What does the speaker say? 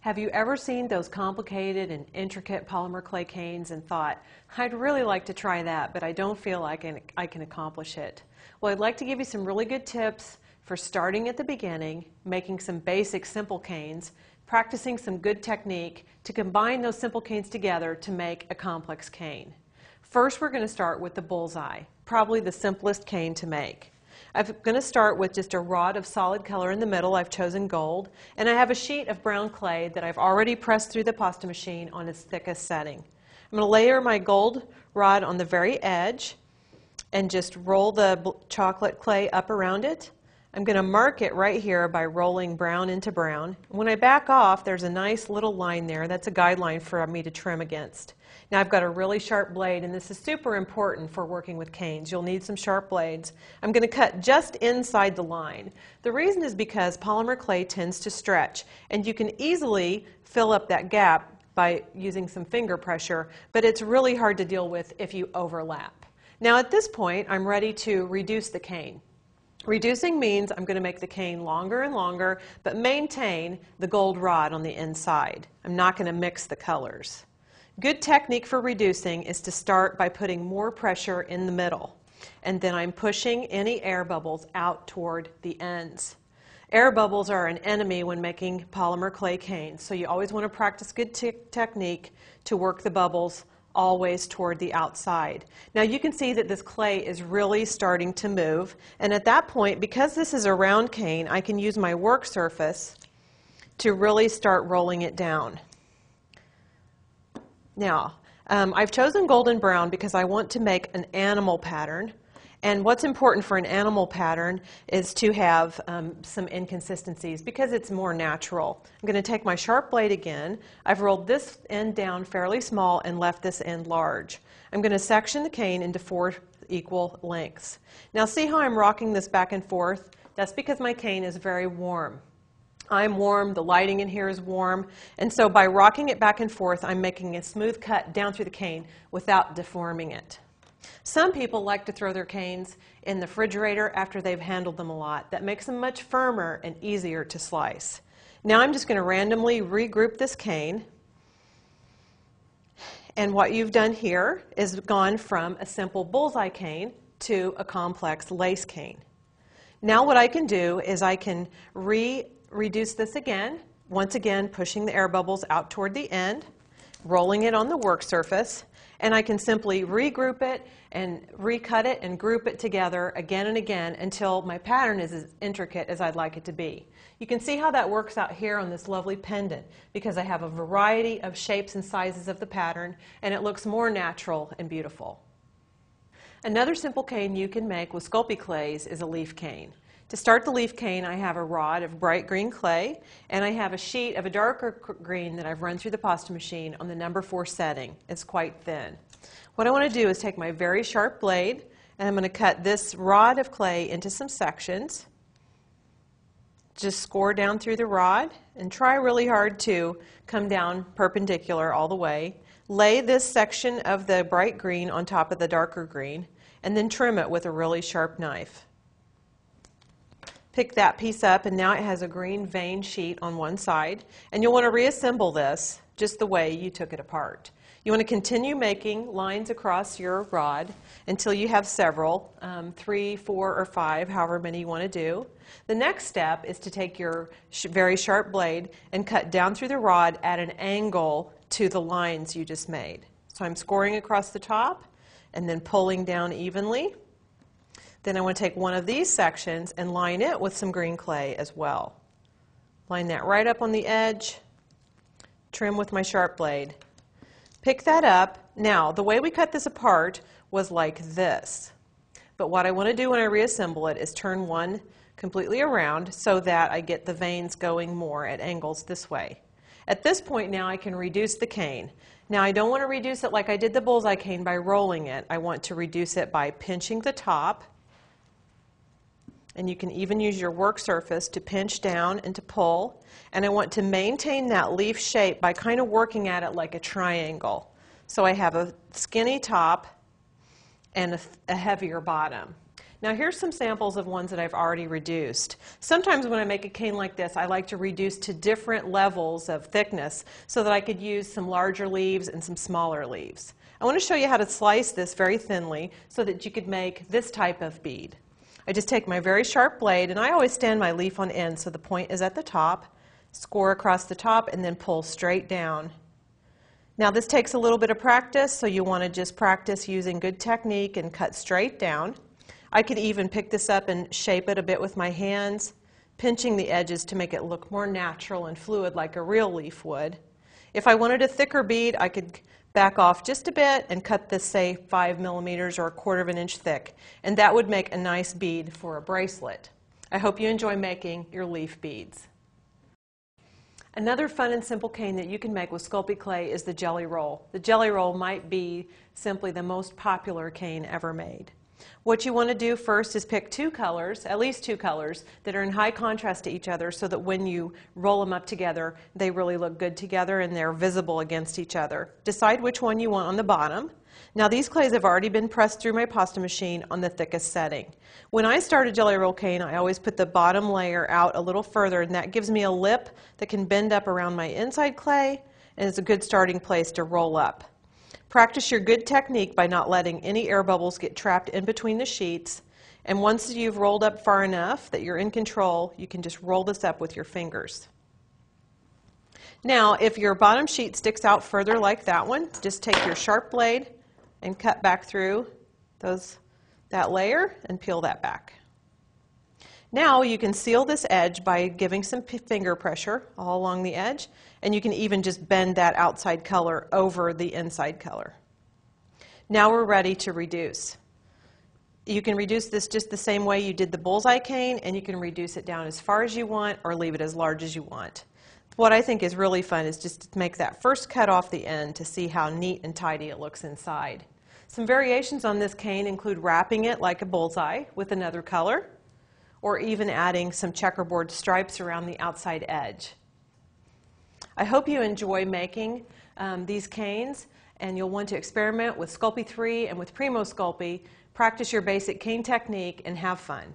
Have you ever seen those complicated and intricate polymer clay canes and thought, I'd really like to try that, but I don't feel like I can accomplish it? Well, I'd like to give you some really good tips for starting at the beginning, making some basic simple canes, practicing some good technique to combine those simple canes together to make a complex cane. First, we're going to start with the bullseye, probably the simplest cane to make. I'm going to start with just a rod of solid color in the middle. I've chosen gold, and I have a sheet of brown clay that I've already pressed through the pasta machine on its thickest setting. I'm going to layer my gold rod on the very edge and just roll the chocolate clay up around it. I'm going to mark it right here by rolling brown into brown. When I back off, there's a nice little line there. That's a guideline for me to trim against. Now I've got a really sharp blade, and this is super important for working with canes. You'll need some sharp blades. I'm going to cut just inside the line. The reason is because polymer clay tends to stretch, and you can easily fill up that gap by using some finger pressure, but it's really hard to deal with if you overlap. Now at this point, I'm ready to reduce the cane. Reducing means I'm going to make the cane longer and longer, but maintain the gold rod on the inside. I'm not going to mix the colors. Good technique for reducing is to start by putting more pressure in the middle, and then I'm pushing any air bubbles out toward the ends. Air bubbles are an enemy when making polymer clay canes, so you always want to practice good technique to work the bubbles always toward the outside. Now you can see that this clay is really starting to move, and at that point, because this is a round cane, I can use my work surface to really start rolling it down. Now, I've chosen golden brown because I want to make an animal pattern, and what's important for an animal pattern is to have some inconsistencies because it's more natural. I'm going to take my sharp blade again. I've rolled this end down fairly small and left this end large. I'm going to section the cane into 4 equal lengths. Now see how I'm rocking this back and forth? That's because my cane is very warm. I'm warm, the lighting in here is warm, and so by rocking it back and forth, I'm making a smooth cut down through the cane without deforming it. Some people like to throw their canes in the refrigerator after they've handled them a lot. That makes them much firmer and easier to slice. Now I'm just going to randomly regroup this cane, and what you've done here is gone from a simple bullseye cane to a complex lace cane. Now what I can do is I can reduce this again, once again pushing the air bubbles out toward the end, rolling it on the work surface, and I can simply regroup it and recut it and group it together again and again until my pattern is as intricate as I'd like it to be. You can see how that works out here on this lovely pendant because I have a variety of shapes and sizes of the pattern, and it looks more natural and beautiful. Another simple cane you can make with Sculpey clays is a leaf cane. To start the leaf cane, I have a rod of bright green clay, and I have a sheet of a darker green that I've run through the pasta machine on the number 4 setting. It's quite thin. What I want to do is take my very sharp blade, and I'm going to cut this rod of clay into some sections. Just score down through the rod, and try really hard to come down perpendicular all the way. Lay this section of the bright green on top of the darker green, and then trim it with a really sharp knife. Pick that piece up, and now it has a green vein sheet on one side, and you'll want to reassemble this just the way you took it apart. You want to continue making lines across your rod until you have several, 3, 4, or 5, however many you want to do. The next step is to take your very sharp blade and cut down through the rod at an angle to the lines you just made. So I'm scoring across the top and then pulling down evenly. Then I want to take one of these sections and line it with some green clay as well. Line that right up on the edge, trim with my sharp blade. Pick that up. Now, the way we cut this apart was like this. But what I want to do when I reassemble it is turn one completely around so that I get the veins going more at angles this way. At this point now I can reduce the cane. Now I don't want to reduce it like I did the bullseye cane by rolling it. I want to reduce it by pinching the top. And you can even use your work surface to pinch down and to pull. And I want to maintain that leaf shape by kind of working at it like a triangle. So I have a skinny top and a heavier bottom. Now here's some samples of ones that I've already reduced. Sometimes when I make a cane like this, I like to reduce to different levels of thickness so that I could use some larger leaves and some smaller leaves. I want to show you how to slice this very thinly so that you could make this type of bead. I just take my very sharp blade, and I always stand my leaf on end so the point is at the top, score across the top, and then pull straight down. Now this takes a little bit of practice, so you want to just practice using good technique and cut straight down. I could even pick this up and shape it a bit with my hands, pinching the edges to make it look more natural and fluid like a real leaf would. If I wanted a thicker bead, I could back off just a bit and cut this, say, 5 millimeters or 1/4 of an inch thick, and that would make a nice bead for a bracelet. I hope you enjoy making your leaf beads. Another fun and simple cane that you can make with Sculpey clay is the jelly roll. The jelly roll might be simply the most popular cane ever made. What you want to do first is pick two colors, at least two colors, that are in high contrast to each other so that when you roll them up together, they really look good together and they're visible against each other. Decide which one you want on the bottom. Now these clays have already been pressed through my pasta machine on the thickest setting. When I start a jelly roll cane, I always put the bottom layer out a little further, and that gives me a lip that can bend up around my inside clay, and it's a good starting place to roll up. Practice your good technique by not letting any air bubbles get trapped in between the sheets, and once you've rolled up far enough that you're in control, you can just roll this up with your fingers. Now, if your bottom sheet sticks out further like that one, just take your sharp blade and cut back through that layer and peel that back. Now you can seal this edge by giving some finger pressure all along the edge, and you can even just bend that outside color over the inside color. Now we're ready to reduce. You can reduce this just the same way you did the bullseye cane, and you can reduce it down as far as you want or leave it as large as you want. What I think is really fun is just to make that first cut off the end to see how neat and tidy it looks inside. Some variations on this cane include wrapping it like a bullseye with another color, or even adding some checkerboard stripes around the outside edge. I hope you enjoy making these canes, and you'll want to experiment with Sculpey 3 and with Primo Sculpey, practice your basic cane technique, and have fun.